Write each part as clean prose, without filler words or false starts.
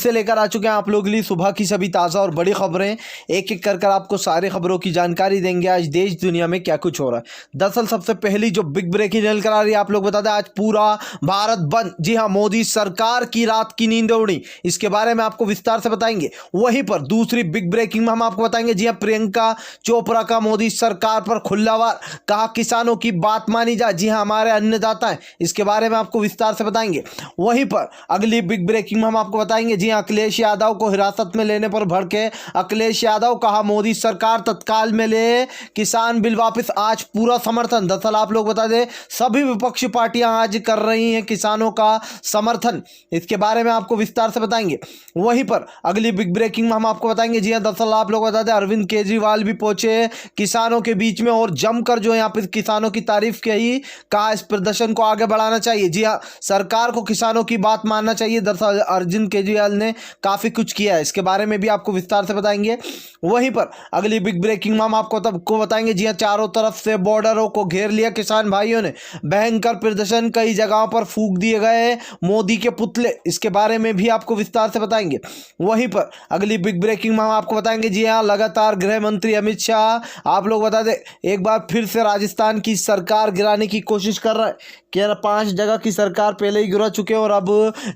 से लेकर आ चुके हैं आप लोगों के लिए सुबह की सभी ताज़ा और बड़ी खबरें। एक एक कर आपको सारी खबरों की जानकारी देंगे आज देश दुनिया में क्या कुछ हो रहा है। दरअसल सबसे पहली जो बिग ब्रेकिंग न्यूज़ करा रही है, आप लोग बता दें आज पूरा भारत बंद। जी हाँ, मोदी सरकार की रात की नींद उड़ी, इसके बारे में आपको विस्तार से बताएंगे। वहीं पर दूसरी बिग ब्रेकिंग में हम आपको बताएंगे, जी हाँ, प्रियंका चोपड़ा का मोदी सरकार पर खुलावार, कहा किसानों की बात मानी जाए। जी हाँ, हमारे अन्नदाता हैं, इसके बारे में आपको विस्तार से बताएंगे। वहीं पर अगली बिग ब्रेकिंग में हम आपको बताएंगे, जी हाँ, अखिलेश यादव को हिरासत में लेने पर भड़के अखिलेश यादव, कहा मोदी सरकार तत्काल में ले किसान बिल वापस, आज पूरा समर्थन। दरअसल आप लोग बता दें सभी विपक्षी पार्टियां आज कर रही हैं किसानों का समर्थन, इसके बारे में आपको विस्तार से बताएंगे। वहीं पर अगली बिग ब्रेकिंग में हम आपको बताएंगे, जी हाँ, दरअसल आप लोग बता दें अरविंद केजरीवाल भी पहुंचे किसानों के बीच में और जमकर जो यहाँ पर किसानों की तारीफ की, कहा इस प्रदर्शन को आगे बढ़ाना चाहिए। जी हाँ, सरकार को किसानों की बात मानना चाहिए। दरअसल अरविंद केजरीवाल ने काफी कुछ किया है, इसके बारे में भी आपको विस्तार से बताएंगे। वहीं पर अगली बिग ब्रेकिंग में हम आपको बताएंगे, जी हाँ, चारों तरफ से बॉर्डरों को घेर लिया किसान भाइयों ने, भयंकर प्रदर्शन, कई जगहों पर फूंक दिए गए मोदी के पुतले, इसके बारे में भी आपको विस्तार से बताएंगे। वहीं पर अगली बिग ब्रेकिंग में हम आपको बताएंगे, जी हाँ, लगातार गृह मंत्री अमित शाह आप लोग बता दें एक बार फिर से राजस्थान की सरकार गिराने की कोशिश कर रहा है। क्या 5 जगह की सरकार पहले ही गिरा चुके हैं और अब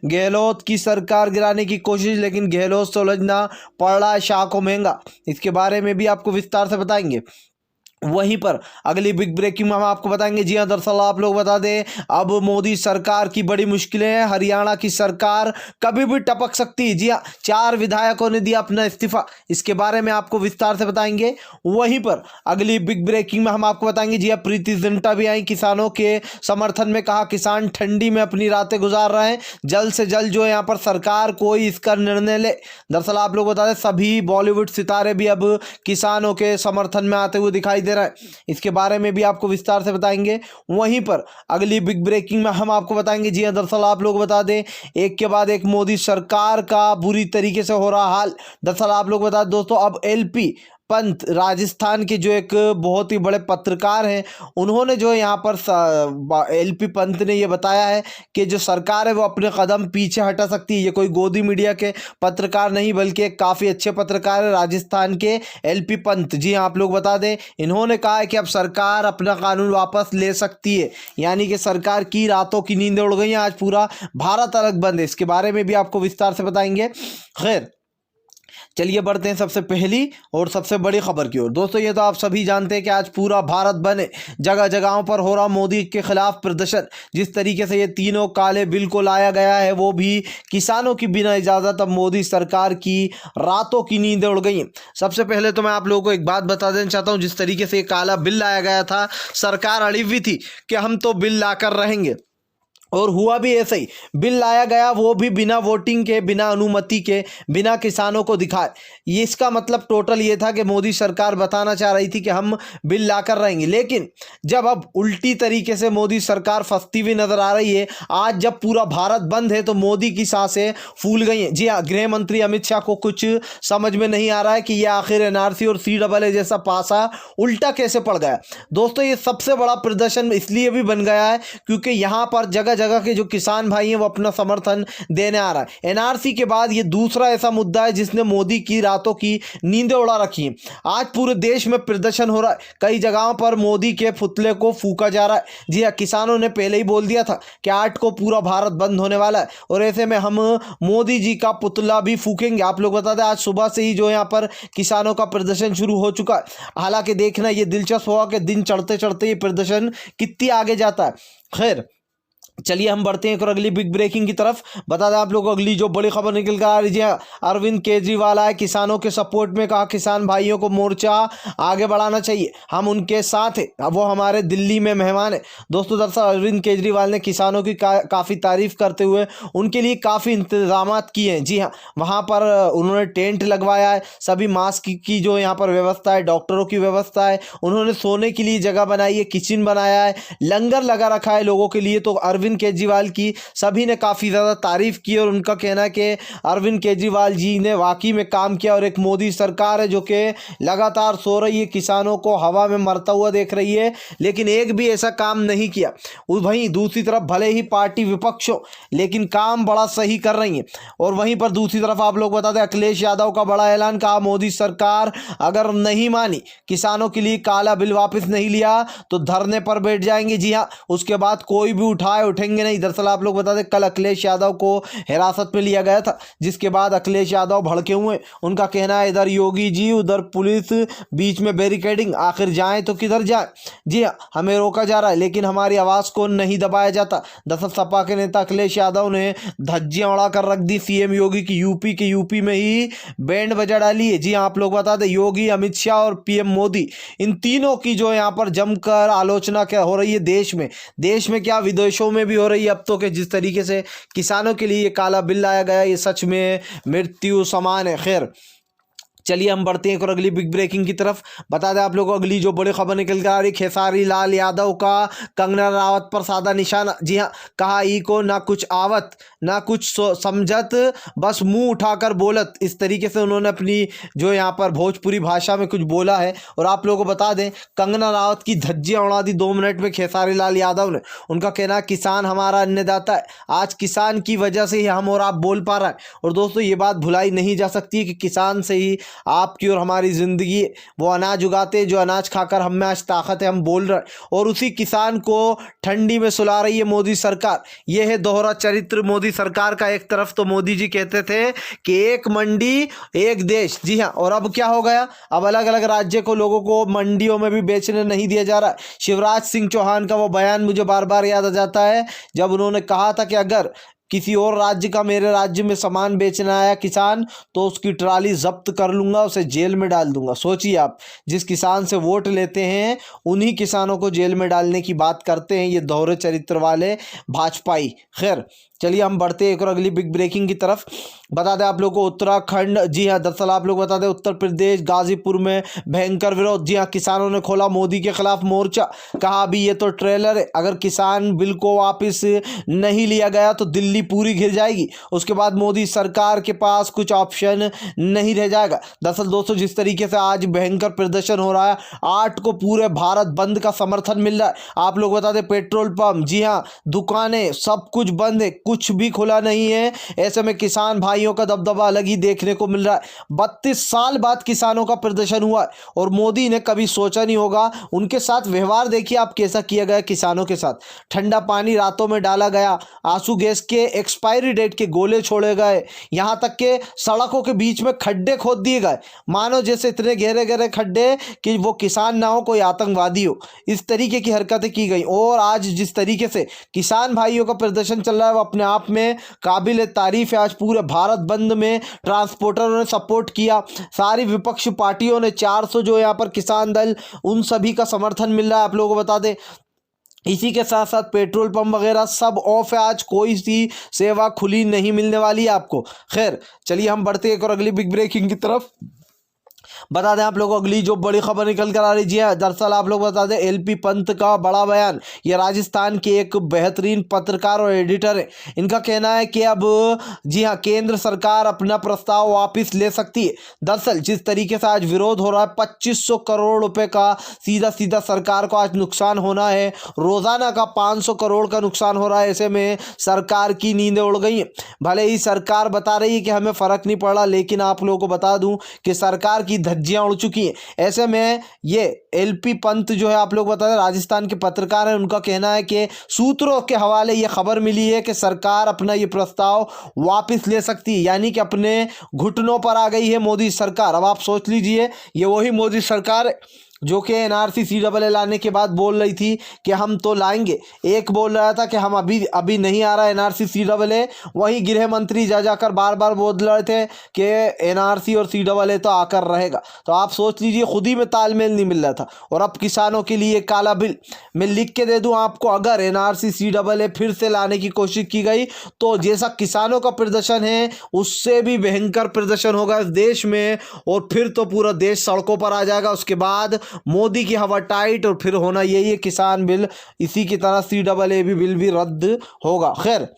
गहलोत की सरकार गिराने की कोशिश, लेकिन गहलोत सुलझना पड़ रहा है शाह को महंगा, इसके बारे में भी आपको विस्तार से बताएंगे। वहीं पर अगली बिग ब्रेकिंग में हम आपको बताएंगे, जी हाँ, दरअसल आप लोग बता दें अब मोदी सरकार की बड़ी मुश्किलें हैं, हरियाणा की सरकार कभी भी टपक सकती है। जी हाँ, 4 विधायकों ने दिया अपना इस्तीफा, इसके बारे में आपको विस्तार से बताएंगे। वहीं पर अगली बिग ब्रेकिंग में हम आपको बताएंगे, जी हाँ, प्रीति जिंटा भी आई किसानों के समर्थन में, कहा किसान ठंडी में अपनी रातें गुजार रहे हैं, जल्द से जल्द जो है यहाँ पर सरकार कोई इसका निर्णय ले। दरअसल आप लोग बता दें सभी बॉलीवुड सितारे भी अब किसानों के समर्थन में आते हुए दिखाई दे रहा है, इसके बारे में भी आपको विस्तार से बताएंगे। वहीं पर अगली बिग ब्रेकिंग में हम आपको बताएंगे, जी हां, दरअसल आप लोग बता दें एक के बाद एक मोदी सरकार का बुरी तरीके से हो रहा हाल। दरअसल आप लोग बता दें दोस्तों, अब एलपी पंत राजस्थान के जो एक बहुत ही बड़े पत्रकार हैं, उन्होंने जो यहाँ पर एलपी पंत ने ये बताया है कि जो सरकार है वो अपने कदम पीछे हटा सकती है। ये कोई गोदी मीडिया के पत्रकार नहीं बल्कि एक काफ़ी अच्छे पत्रकार है राजस्थान के एलपी पंत। जी हाँ, आप लोग बता दें इन्होंने कहा है कि अब सरकार अपना कानून वापस ले सकती है, यानी कि सरकार की रातों की नींदें उड़ गई हैं, आज पूरा भारत अलग बंद है, इसके बारे में भी आपको विस्तार से बताएंगे। खैर चलिए बढ़ते हैं सबसे पहली और सबसे बड़ी खबर की ओर। दोस्तों ये तो आप सभी जानते हैं कि आज पूरा भारत बंद है, जगह जगहों पर हो रहा मोदी के खिलाफ प्रदर्शन। जिस तरीके से ये तीनों काले बिल को लाया गया है वो भी किसानों की बिना इजाज़त, अब मोदी सरकार की रातों की नींदें उड़ गई हैं। सबसे पहले तो मैं आप लोगों को एक बात बता देना चाहता हूँ, जिस तरीके से ये काला बिल लाया गया था, सरकार अड़ी हुई थी कि हम तो बिल लाकर रहेंगे, और हुआ भी ऐसा ही। बिल लाया गया वो भी बिना वोटिंग के, बिना अनुमति के, बिना किसानों को दिखाए। ये इसका मतलब टोटल ये था कि मोदी सरकार बताना चाह रही थी कि हम बिल लाकर रहेंगे, लेकिन जब अब उल्टी तरीके से मोदी सरकार फंसती हुई नजर आ रही है, आज जब पूरा भारत बंद है तो मोदी की सांसें फूल गई हैं। जी हाँ, गृह मंत्री अमित शाह को कुछ समझ में नहीं आ रहा है कि यह आखिर एनआरसी और CAA जैसा पासा उल्टा कैसे पड़ गया। दोस्तों ये सबसे बड़ा प्रदर्शन इसलिए भी बन गया है क्योंकि यहाँ पर जगह जगह के जो किसान भाई हैं वो अपना समर्थन देने आ रहा है। एनआरसी के बाद ये दूसरा ऐसा मुद्दा है जिसने मोदी की रातों की नींदें उड़ा रखी हैं। आज पूरे देश में प्रदर्शन हो रहा है, कई जगहों पर मोदी के पुतले को फूंका जा रहा है। जी हाँ, किसानों ने पहले ही बोल दिया था कि 8 को पूरा भारत बंद होने वाला है और ऐसे में हम मोदी जी का पुतला भी फूकेंगे। आप लोग बता दें आज सुबह से ही जो यहाँ पर किसानों का प्रदर्शन शुरू हो चुका है। हालांकि देखना ये दिलचस्प होगा कि दिन चढ़ते चढ़ते ये प्रदर्शन कितनी आगे जाता है। खैर चलिए हम बढ़ते हैं एक और अगली बिग ब्रेकिंग की तरफ। बता दें आप लोगों को अगली जो बड़ी खबर निकल कर आ रही है, अरविंद केजरीवाल आए किसानों के सपोर्ट में, कहा किसान भाइयों को मोर्चा आगे बढ़ाना चाहिए, हम उनके साथ हैं, अब वो हमारे दिल्ली में मेहमान है। दोस्तों दरअसल अरविंद केजरीवाल ने किसानों की काफ़ी तारीफ करते हुए उनके लिए काफ़ी इंतजाम किए हैं। जी हाँ, वहाँ पर उन्होंने टेंट लगवाया है, सभी मास्क की जो यहाँ पर व्यवस्था है, डॉक्टरों की व्यवस्था है, उन्होंने सोने के लिए जगह बनाई है, किचन बनाया है, लंगर लगा रखा है लोगों के लिए। तो अरविंद अरविंद केजरीवाल की सभी ने काफ़ी ज़्यादा तारीफ़ की और उनका कहना है कि अरविंद केजरीवाल जी ने वाकई में काम किया और एक मोदी सरकार है जो कि लगातार सो रही है, किसानों को हवा में मरता हुआ देख रही है, लेकिन एक भी ऐसा काम नहीं किया। वहीं दूसरी तरफ भले ही पार्टी विपक्ष हो लेकिन काम बड़ा सही कर रही है। और वहीं पर दूसरी तरफ आप लोग बता दें, अखिलेश यादव का बड़ा ऐलान, कहा मोदी सरकार अगर नहीं मानी, किसानों के लिए काला बिल वापस नहीं लिया तो धरने पर बैठ जाएंगे। जी हाँ, उसके बाद कोई भी उठेंगे नहीं। दरअसल आप लोग बता दें, कल अखिलेश यादव को हिरासत में लिया गया था, जिसके बाद अखिलेश यादव भड़के हुए। उनका कहना है इधर योगी जी उधर पुलिस, बीच में बैरिकेडिंग, आखिर जाएं तो किधर जाएं। जी हाँ, हमें रोका जा रहा है लेकिन हमारी आवाज़ को नहीं दबाया जाता। दरअसल सपा के नेता अखिलेश यादव ने धज्जियां उड़ा कर रख दी सीएम योगी की। यूपी में ही बैंड बजा डाली है। जी हाँ, आप लोग बता दें, योगी, अमित शाह और पीएम मोदी, इन तीनों की जो यहाँ पर जमकर आलोचना क्या हो रही है देश में क्या विदेशों में भी हो रही है अब तो, कि जिस तरीके से किसानों के लिए ये काला बिल लाया गया, ये सच में मृत्यु समान है। खैर चलिए हम बढ़ते हैं एक और अगली बिग ब्रेकिंग की तरफ। बता दें आप लोगों को अगली जो बड़ी खबर निकल कर आ रही, खेसारी लाल यादव का कंगना रावत पर साधा निशाना। जी हाँ, कहा ई को ना कुछ आवत ना कुछ समझत, बस मुंह उठाकर बोलत। इस तरीके से उन्होंने अपनी जो यहाँ पर भोजपुरी भाषा में कुछ बोला है। और आप लोगों को बता दें, कंगना रावत की धज्जियां उड़ा दी 2 मिनट में खेसारी लाल यादव ने। उनका कहना, किसान हमारा अन्नदाता है, आज किसान की वजह से ही हम और आप बोल पा रहे हैं। और दोस्तों ये बात भुलाई नहीं जा सकती कि किसान से ही आपकी और हमारी ज़िंदगी, वो अनाज उगाते जो अनाज खाकर हम में आज ताकत है, हम बोल रहे हैं। और उसी किसान को ठंडी में सुला रही है मोदी सरकार। यह है दोहरा चरित्र मोदी सरकार का। एक तरफ तो मोदी जी कहते थे कि एक मंडी एक देश। जी हाँ, और अब क्या हो गया, अब अलग अलग राज्य को लोगों को मंडियों में भी बेचने नहीं दिया जा रहा। शिवराज सिंह चौहान का वो बयान मुझे बार बार याद आ जाता है, जब उन्होंने कहा था कि अगर किसी और राज्य का मेरे राज्य में सामान बेचने आया किसान तो उसकी ट्राली जब्त कर लूंगा, उसे जेल में डाल दूंगा। सोचिए आप, जिस किसान से वोट लेते हैं उन्हीं किसानों को जेल में डालने की बात करते हैं ये दोहरे चरित्र वाले भाजपाई। खैर चलिए हम बढ़ते हैं एक और अगली बिग ब्रेकिंग की तरफ। बता दें आप लोगों को उत्तराखंड, जी हाँ दरअसल आप लोग बता दें उत्तर प्रदेश गाजीपुर में भयंकर विरोध। जी हाँ, किसानों ने खोला मोदी के खिलाफ मोर्चा। कहा अभी ये तो ट्रेलर है, अगर किसान बिल को वापस नहीं लिया गया तो दिल्ली पूरी घिर जाएगी। उसके बाद मोदी सरकार के पास कुछ ऑप्शन नहीं रह जाएगा। दरअसल दोस्तों जिस तरीके से आज भयंकर प्रदर्शन हो रहा है, 8 को पूरे भारत बंद का समर्थन मिल रहा है। आप लोग बता दें पेट्रोल पंप, जी हाँ दुकानें, सब कुछ बंद है, कुछ भी खुला नहीं है। ऐसे में किसान भाइयों का दबदबा अलग ही देखने को मिल रहा है। 32 साल बाद किसानों का प्रदर्शन हुआ है और मोदी ने कभी सोचा नहीं होगा। उनके साथ व्यवहार देखिए आप कैसा किया गया किसानों के साथ। ठंडा पानी रातों में डाला गया, आंसू गैस के एक्सपायरी डेट के गोले छोड़े गए, यहां तक के सड़कों के बीच में खड्डे खोद दिए गए, मानो जैसे इतने गहरे गहरे खड्डे कि वो किसान ना हो कोई आतंकवादी हो। इस तरीके की हरकतें की गई। और आज जिस तरीके से किसान भाइयों का प्रदर्शन चल रहा है वो अपने आप में काबिल तारीफ है। आज पूरे भारत बंद में ट्रांसपोर्टरों ने सपोर्ट किया, सारी विपक्ष पार्टियों ने, 400 जो यहाँ पर किसान दल, उन सभी का समर्थन मिल रहा है। आप लोगों को बता दें इसी के साथ साथ पेट्रोल पंप वगैरह सब ऑफ है, आज कोई सी सेवा खुली नहीं मिलने वाली है आपको। खैर चलिए हम बढ़ते एक और अगली बिग ब्रेकिंग की तरफ। बता दें आप लोगों को अगली जो बड़ी खबर निकल कर आ रही है, दरअसल आप लोग बता दें एलपी पंत का बड़ा बयान। ये राजस्थान के एक बेहतरीन पत्रकार और एडिटर है। इनका कहना है कि अब जी हाँ केंद्र सरकार अपना प्रस्ताव वापस ले सकती है। दरअसल जिस तरीके से आज विरोध हो रहा है, 2500 करोड़ रुपए का सीधा सीधा सरकार को आज नुकसान होना है, रोजाना का 500 करोड़ का नुकसान हो रहा है। ऐसे में सरकार की नींदें उड़ गई हैं। भले ही सरकार बता रही है कि हमें फर्क नहीं पड़ा, लेकिन आप लोगों को बता दूं कि सरकार की धज्जियां उड़ चुकी हैं। ऐसे में ये एलपी पंत जो है, आप लोग बता दें राजस्थान के पत्रकार हैं, उनका कहना है कि सूत्रों के हवाले ये खबर मिली है कि सरकार अपना ये प्रस्ताव वापस ले सकती है, यानी कि अपने घुटनों पर आ गई है मोदी सरकार। अब आप सोच लीजिए, ये वही मोदी सरकार है जो कि एनआरसी सीएए लाने के बाद बोल रही थी कि हम तो लाएंगे। एक बोल रहा था कि हम अभी नहीं आ रहा एनआरसी सीएए, वहीं गृह मंत्री जाकर बार बार बोल रहे थे कि एनआरसी और सीएए तो आकर रहेगा। तो आप सोच लीजिए, खुद ही में तालमेल नहीं मिल रहा था। और अब किसानों के लिए काला बिल, मैं लिख के दे दूं आपको, अगर एनआरसी सीएए फिर से लाने की कोशिश की गई तो जैसा किसानों का प्रदर्शन है उससे भी भयंकर प्रदर्शन होगा इस देश में, और फिर तो पूरा देश सड़कों पर आ जाएगा। उसके बाद मोदी की हवा टाइट और फिर होना यही है किसान बिल, इसी की तरह CAA बिल भी रद्द होगा। खैर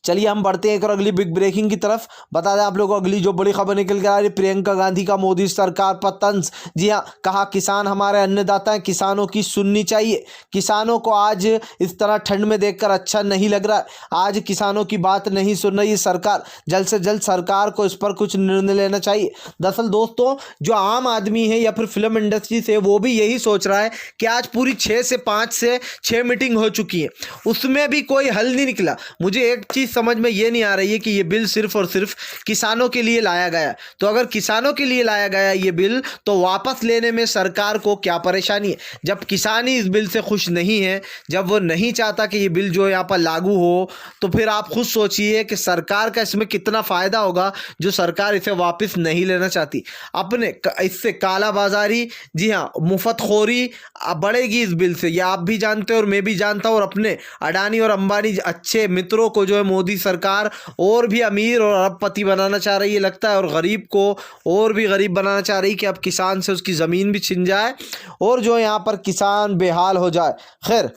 चलिए हम बढ़ते हैं एक और अगली बिग ब्रेकिंग की तरफ। बता दें आप लोगों को अगली जो बड़ी खबर निकल के आ रही है, प्रियंका गांधी का मोदी सरकार पर तंज। जी हाँ, कहा किसान हमारे अन्नदाता हैं, किसानों की सुननी चाहिए। किसानों को आज इस तरह ठंड में देखकर अच्छा नहीं लग रहा है। आज किसानों की बात नहीं सुन रही सरकार। जल्द से जल्द सरकार को इस पर कुछ निर्णय लेना चाहिए। दरअसल दोस्तों, जो आम आदमी है या फिर फिल्म इंडस्ट्री से, वो भी यही सोच रहा है कि आज पूरी 5 से 6 मीटिंग हो चुकी है, उसमें भी कोई हल नहीं निकला। मुझे एक चीज़ समझ में ये नहीं आ रही है कि ये बिल सिर्फ और सिर्फ किसानों के लिए लाया गया। तो अगर किसानों के लिए लाया गया ये बिल, तो वापस लेने में सरकार को क्या परेशानी है? जब किसान ही इस बिल से खुश नहीं है, जब वो नहीं चाहता कि ये बिल जो यहाँ पर लागू हो, तो फिर आप खुद सोचिए कि सरकार का इसमें कितना फ़ायदा होगा, जो सरकार इसे वापस नहीं लेना चाहती। अपने इससे कालाबाजारी, जी हाँ, मुफ्तखोरी बढ़ेगी इस बिल से। ये आप भी जानते हो और मैं भी जानता हूँ। और अपने अडानी और अंबानी अच्छे मित्रों को जो है मोदी सरकार और भी अमीर और अरबपति बनाना चाह रही है लगता है, और गरीब को और भी गरीब बनाना चाह रही है कि अब किसान से उसकी ज़मीन भी छिन जाए और जो यहाँ पर किसान बेहाल हो जाए। खैर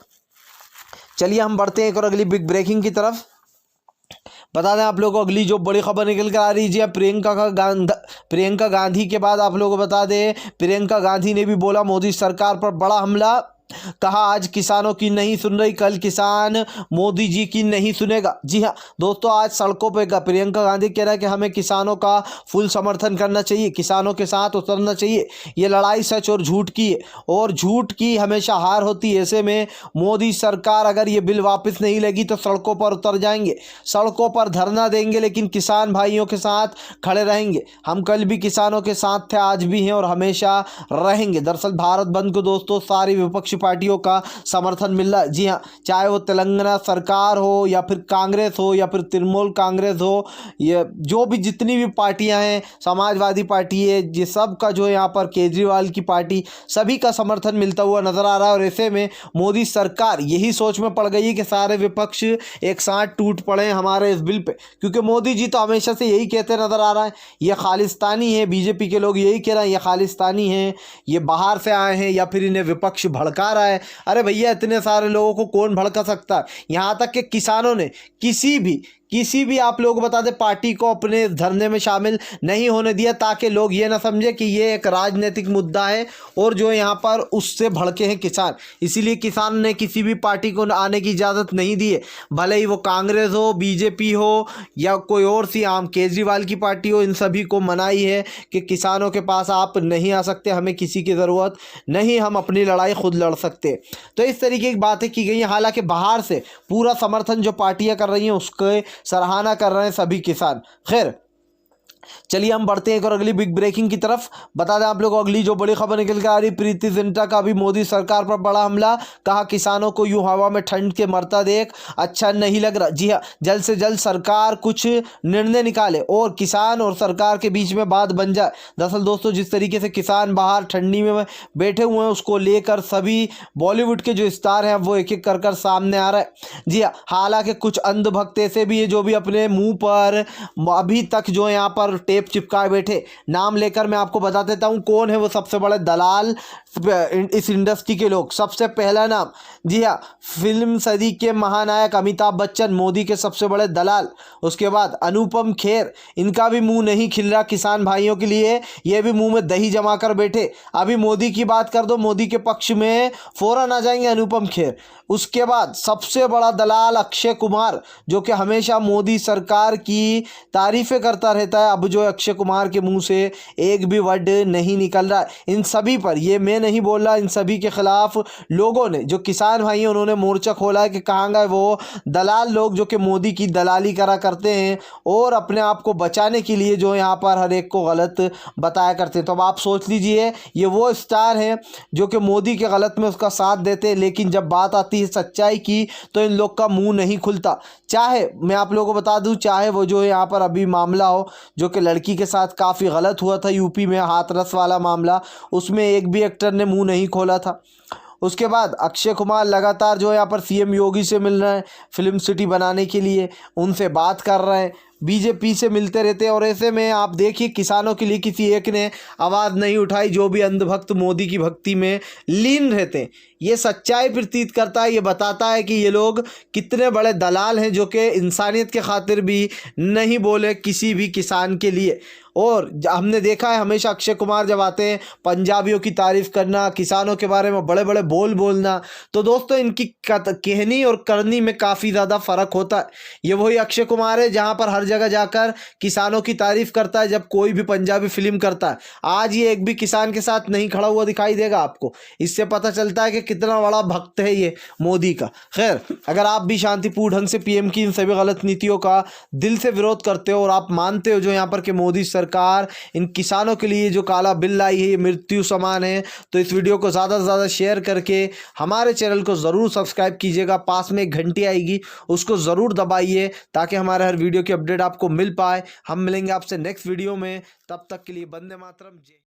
चलिए हम बढ़ते हैं एक और अगली बिग ब्रेकिंग की तरफ। बता दें आप लोगों को अगली जो बड़ी खबर निकल कर आ रही है, प्रियंका गांधी के बाद आप लोगों को बता दें, प्रियंका गांधी ने भी बोला मोदी सरकार पर बड़ा हमला। कहा आज किसानों की नहीं सुन रही, कल किसान मोदी जी की नहीं सुनेगा। जी हाँ दोस्तों, आज सड़कों पर प्रियंका गांधी कह रहा है कि हमें किसानों का फुल समर्थन करना चाहिए, किसानों के साथ उतरना चाहिए। ये लड़ाई सच और झूठ की है, और झूठ की हमेशा हार होती है। ऐसे में मोदी सरकार अगर ये बिल वापस नहीं लेगी तो सड़कों पर उतर जाएंगे, सड़कों पर धरना देंगे, लेकिन किसान भाइयों के साथ खड़े रहेंगे। हम कल भी किसानों के साथ थे, आज भी हैं और हमेशा रहेंगे। दरअसल भारत बंद को दोस्तों सारी विपक्षी पार्टियों का समर्थन मिल रहा है। जी हाँ, चाहे वो तेलंगाना सरकार हो या फिर कांग्रेस हो या फिर तृणमूल कांग्रेस हो, ये जो भी जितनी भी पार्टियां हैं, समाजवादी पार्टी है, ये सब का जो यहाँ पर केजरीवाल की पार्टी, सभी का समर्थन मिलता हुआ नजर आ रहा है। और ऐसे में मोदी सरकार यही सोच में पड़ गई है कि सारे विपक्ष एक साथ टूट पड़े हमारे इस बिल पे, क्योंकि मोदी जी तो हमेशा से यही कहते नजर आ रहा है, ये खालिस्तानी है। बीजेपी के लोग यही कह रहे हैं ये खालिस्तानी है, ये बाहर से आए हैं या फिर इन्हें विपक्ष भड़का रहा है। अरे भैया, इतने सारे लोगों को कौन भड़का सकता है? यहाँ तक कि किसानों ने किसी भी आप लोग बता दें पार्टी को अपने धरने में शामिल नहीं होने दिया, ताकि लोग ये ना समझे कि ये एक राजनीतिक मुद्दा है और जो यहाँ पर उससे भड़के हैं किसान। इसीलिए किसान ने किसी भी पार्टी को आने की इजाज़त नहीं दी है, भले ही वो कांग्रेस हो, बीजेपी हो या कोई और सी आम केजरीवाल की पार्टी हो। इन सभी को मनाही है कि किसानों के पास आप नहीं आ सकते, हमें किसी की ज़रूरत नहीं, हम अपनी लड़ाई खुद लड़ सकते। तो इस तरीके की बातें की गई हैं। हालांकि बाहर से पूरा समर्थन जो पार्टियां कर रही हैं उसके सराहना कर रहे हैं सभी किसान। खैर चलिए हम बढ़ते हैं एक और अगली बिग ब्रेकिंग की तरफ। बता दें आप लोगों को अगली जो बड़ी खबर निकल कर आ रही, प्रीति जिंटा का भी मोदी सरकार पर बड़ा हमला। कहा किसानों को यूं हवा में ठंड के मरता देख अच्छा नहीं लग रहा। जी हाँ, जल्द से जल्द सरकार कुछ निर्णय निकाले और किसान और सरकार के बीच में बात बन जाए। दरअसल दोस्तों, जिस तरीके से किसान बाहर ठंडी में बैठे हुए हैं, उसको लेकर सभी बॉलीवुड के जो स्टार हैं वो एक एक कर सामने आ रहा है। जी हाँ, हालांकि कुछ अंधभक्त ऐसे भी है जो भी अपने मुंह पर अभी तक जो यहाँ पर टेप चिपकाए बैठे। नाम लेकर मैं आपको बता देता हूं कौन है वो सबसे बड़े दलाल इस इंडस्ट्री के लोग। सबसे पहला नाम, जी हाँ, फिल्म सदी के महानायक अमिताभ बच्चन, मोदी के सबसे बड़े दलाल। उसके बाद अनुपम खेर, इनका भी मुंह नहीं खिल रहा किसान भाइयों के लिए, ये भी मुंह में दही जमा कर बैठे। अभी मोदी की बात कर दो, मोदी के पक्ष में फौरन आ जाएंगे अनुपम खेर। उसके बाद सबसे बड़ा दलाल अक्षय कुमार, जो कि हमेशा मोदी सरकार की तारीफ़ें करता रहता है। अब जो अक्षय कुमार के मुंह से एक भी वर्ड नहीं निकल रहा है। इन सभी पर, ये मैं नहीं बोल रहा, इन सभी के खिलाफ लोगों ने, जो किसान भाई हैं, उन्होंने मोर्चा खोला है कि कहाँ गए वो दलाल लोग जो कि मोदी की दलाली करा करते हैं और अपने आप को बचाने के लिए जो यहाँ पर हर एक को गलत बताया करते हैं। तो अब आप सोच लीजिए, ये वो स्टार हैं जो कि मोदी के गलत में उसका साथ देते हैं, लेकिन जब बात आती है सच्चाई की तो इन लोग का मुंह नहीं खुलता। चाहे मैं आप लोगों को बता दूं, चाहे वो जो यहाँ पर अभी मामला हो जो कि लड़की के साथ काफ़ी गलत हुआ था यूपी में, हाथरस वाला मामला, उसमें एक भी एक्टर ने मुंह नहीं खोला था। उसके बाद अक्षय कुमार लगातार जो यहाँ पर सीएम योगी से मिल रहे हैं फिल्म सिटी बनाने के लिए, उनसे बात कर रहे हैं। बीजेपी से मिलते रहते हैं। और ऐसे में आप देखिए किसानों के लिए किसी एक ने आवाज़ नहीं उठाई, जो भी अंधभक्त मोदी की भक्ति में लीन रहते हैं। ये सच्चाई प्रतीत करता है, ये बताता है कि ये लोग कितने बड़े दलाल हैं, जो कि इंसानियत के खातिर भी नहीं बोले किसी भी किसान के लिए। और हमने देखा है हमेशा अक्षय कुमार जब आते हैं पंजाबियों की तारीफ करना, किसानों के बारे में बड़े बड़े बोल बोलना। तो दोस्तों इनकी कहनी और करनी में काफ़ी ज़्यादा फ़र्क होता है। ये वही अक्षय कुमार है जहाँ पर हर जगह जाकर किसानों की तारीफ करता है जब कोई भी पंजाबी फिल्म करता है। आज ये एक भी किसान के साथ नहीं खड़ा हुआ दिखाई देगा आपको। इससे पता चलता है कि कितना बड़ा भक्त है ये मोदी का। खैर, अगर आप भी शांतिपूर्ण ढंग से पीएम की इन सभी गलत नीतियों का दिल से विरोध करते हो और आप मानते हो जो यहाँ पर कि मोदी सरकार इन किसानों के लिए जो काला बिल लाई है ये मृत्यु समान है, तो इस वीडियो को ज़्यादा से ज़्यादा शेयर करके हमारे चैनल को ज़रूर सब्सक्राइब कीजिएगा। पास में एक घंटी आएगी, उसको ज़रूर दबाइए ताकि हमारे हर वीडियो की अपडेट आपको मिल पाए। हम मिलेंगे आपसे नेक्स्ट वीडियो में, तब तक के लिए वंदे मातरम। जय